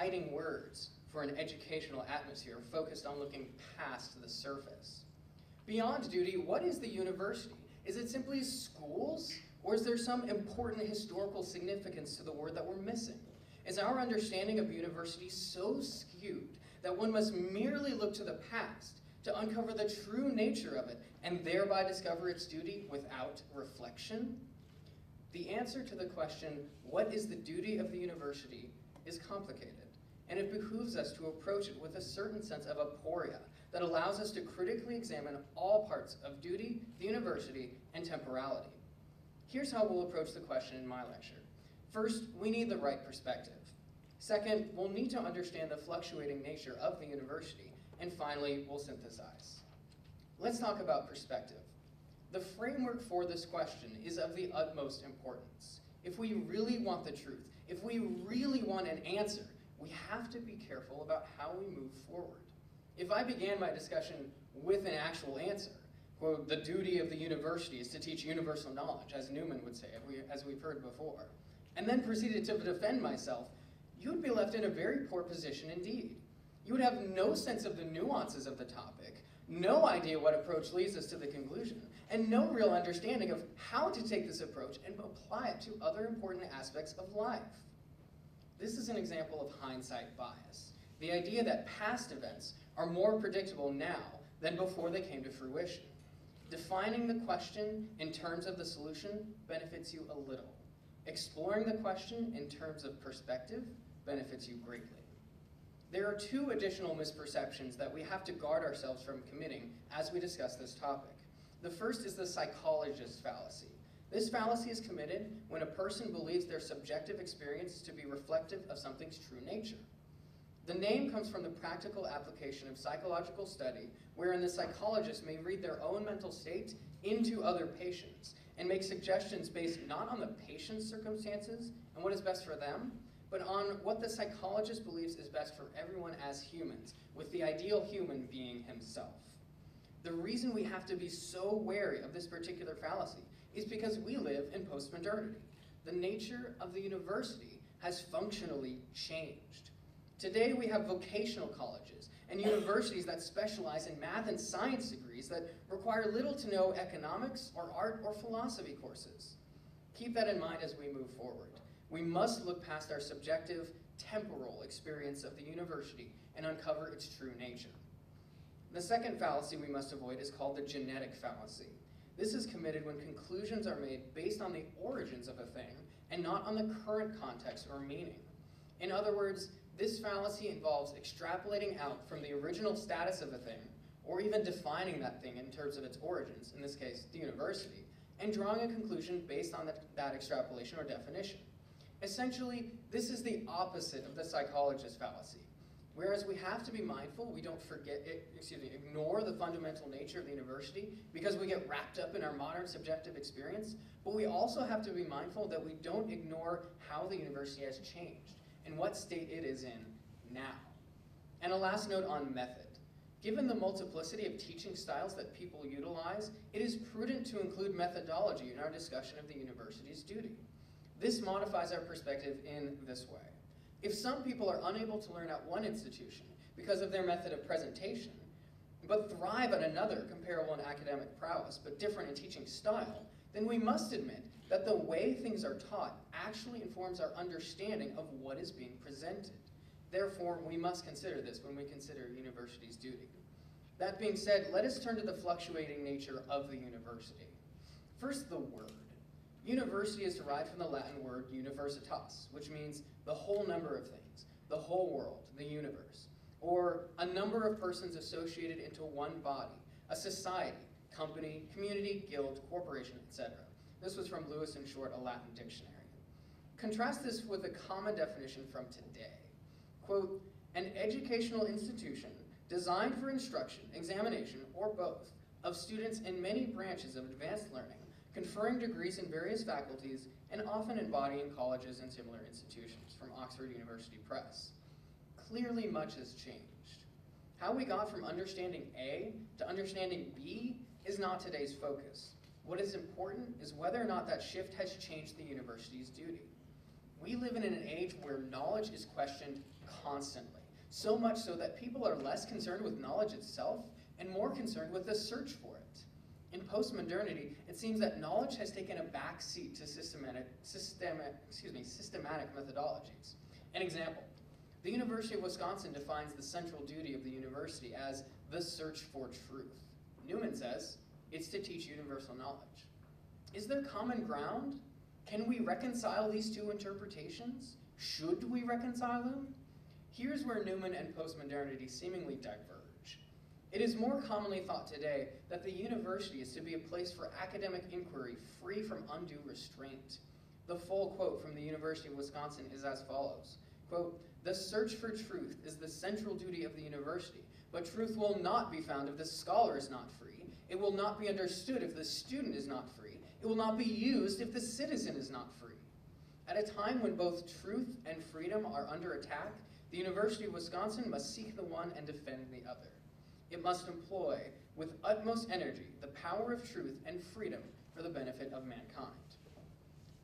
fighting words for an educational atmosphere focused on looking past the surface. Beyond duty, what is the university? Is it simply schools, or is there some important historical significance to the word that we're missing? Is our understanding of university so skewed that one must merely look to the past to uncover the true nature of it and thereby discover its duty without reflection? The answer to the question, what is the duty of the university, is complicated, and it behooves us to approach it with a certain sense of aporia that allows us to critically examine all parts of duty, the university, and temporality. Here's how we'll approach the question in my lecture. First, we need the right perspective. Second, we'll need to understand the fluctuating nature of the university. And finally, we'll synthesize. Let's talk about perspective. The framework for this question is of the utmost importance. If we really want the truth, if we really want an answer, we have to be careful about how we move forward. If I began my discussion with an actual answer, quote, the duty of the university is to teach universal knowledge, as Newman would say, as we've heard before, and then proceeded to defend myself, you would be left in a very poor position indeed. You would have no sense of the nuances of the topic, no idea what approach leads us to the conclusion, and no real understanding of how to take this approach and apply it to other important aspects of life. This is an example of hindsight bias, the idea that past events are more predictable now than before they came to fruition. Defining the question in terms of the solution benefits you a little. Exploring the question in terms of perspective benefits you greatly. There are two additional misperceptions that we have to guard ourselves from committing as we discuss this topic. The first is the psychologist fallacy. This fallacy is committed when a person believes their subjective experience to be reflective of something's true nature. The name comes from the practical application of psychological study, wherein the psychologist may read their own mental state into other patients and make suggestions based not on the patient's circumstances and what is best for them, but on what the psychologist believes is best for everyone as humans, with the ideal human being himself. The reason we have to be so wary of this particular fallacy is because we live in post-modernity. The nature of the university has functionally changed. Today we have vocational colleges and universities that specialize in math and science degrees that require little to no economics or art or philosophy courses. Keep that in mind as we move forward. We must look past our subjective, temporal experience of the university and uncover its true nature. The second fallacy we must avoid is called the genetic fallacy. This is committed when conclusions are made based on the origins of a thing and not on the current context or meaning. In other words, this fallacy involves extrapolating out from the original status of a thing, or even defining that thing in terms of its origins, in this case, the university, and drawing a conclusion based on that extrapolation or definition. Essentially, this is the opposite of the psychologist fallacy. Whereas we have to be mindful we don't ignore the fundamental nature of the university because we get wrapped up in our modern subjective experience, but we also have to be mindful that we don't ignore how the university has changed and what state it is in now. And a last note on method. Given the multiplicity of teaching styles that people utilize, it is prudent to include methodology in our discussion of the university's duty. This modifies our perspective in this way. If some people are unable to learn at one institution because of their method of presentation, but thrive at another comparable in academic prowess, but different in teaching style, then we must admit that the way things are taught actually informs our understanding of what is being presented. Therefore, we must consider this when we consider university's duty. That being said, let us turn to the fluctuating nature of the university. First, the word. University is derived from the Latin word universitas, which means the whole number of things, the whole world, the universe, or a number of persons associated into one body, a society, company, community, guild, corporation, etc. This was from Lewis and Short, a Latin dictionary. Contrast this with a common definition from today. Quote, an educational institution designed for instruction, examination, or both, of students in many branches of advanced learning, conferring degrees in various faculties, and often embodying colleges and similar institutions, from Oxford University Press. Clearly much has changed. How we got from understanding A to understanding B is not today's focus. What is important is whether or not that shift has changed the university's duty. We live in an age where knowledge is questioned constantly, so much so that people are less concerned with knowledge itself and more concerned with the search for it. In postmodernity, it seems that knowledge has taken a back seat to systematic methodologies. An example, the University of Wisconsin defines the central duty of the university as the search for truth. Newman says it's to teach universal knowledge. Is there common ground? Can we reconcile these two interpretations? Should we reconcile them? Here's where Newman and postmodernity seemingly diverge. It is more commonly thought today that the university is to be a place for academic inquiry free from undue restraint. The full quote from the University of Wisconsin is as follows, quote, "The search for truth is the central duty of the university, but truth will not be found if the scholar is not free. It will not be understood if the student is not free. It will not be used if the citizen is not free." At a time when both truth and freedom are under attack, the University of Wisconsin must seek the one and defend the other. It must employ, with utmost energy, the power of truth and freedom for the benefit of mankind.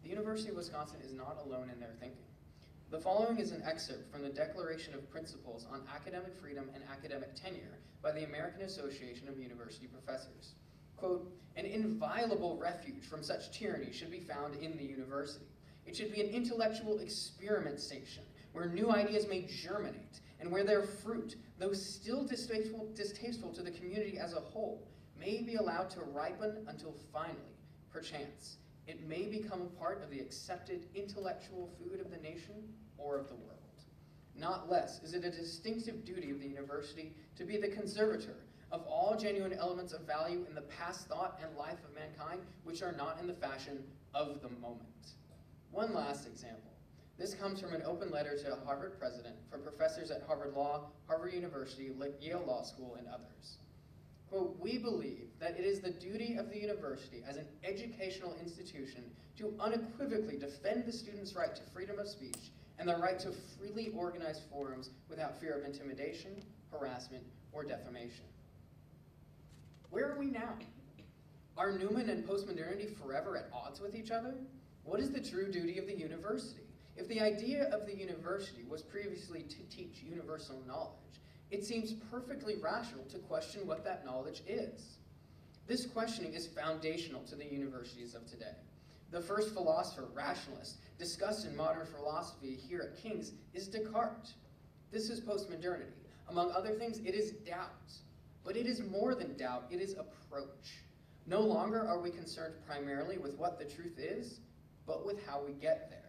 The University of Wisconsin is not alone in their thinking. The following is an excerpt from the Declaration of Principles on Academic Freedom and Academic Tenure by the American Association of University Professors. Quote, "An inviolable refuge from such tyranny should be found in the university. It should be an intellectual experiment station where new ideas may germinate and where their fruit, though still distasteful to the community as a whole, may be allowed to ripen until finally, perchance, it may become a part of the accepted intellectual food of the nation or of the world. Not less is it a distinctive duty of the university to be the conservator of all genuine elements of value in the past thought and life of mankind which are not in the fashion of the moment." One last example. This comes from an open letter to a Harvard president from professors at Harvard Law, Harvard University, Yale Law School, and others. Quote, "We believe that it is the duty of the university as an educational institution to unequivocally defend the student's right to freedom of speech and the right to freely organize forums without fear of intimidation, harassment, or defamation." Where are we now? Are Newman and postmodernity forever at odds with each other? What is the true duty of the university? If the idea of the university was previously to teach universal knowledge, it seems perfectly rational to question what that knowledge is. This questioning is foundational to the universities of today. The first philosopher, rationalist, discussed in modern philosophy here at King's is Descartes. This is postmodernity. Among other things, it is doubt. But it is more than doubt, it is approach. No longer are we concerned primarily with what the truth is, but with how we get there.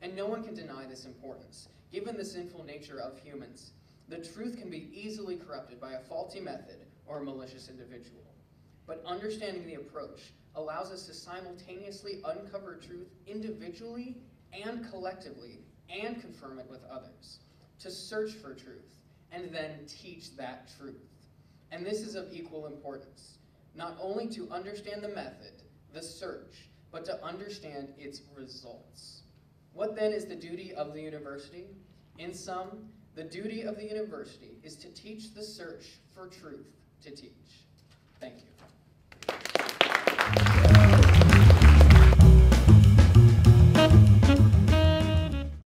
And no one can deny this importance. Given the sinful nature of humans, the truth can be easily corrupted by a faulty method or a malicious individual. But understanding the approach allows us to simultaneously uncover truth individually and collectively and confirm it with others, to search for truth and then teach that truth. And this is of equal importance, not only to understand the method, the search, but to understand its results. What then is the duty of the university? In sum, the duty of the university is to teach the search for truth to teach. Thank you.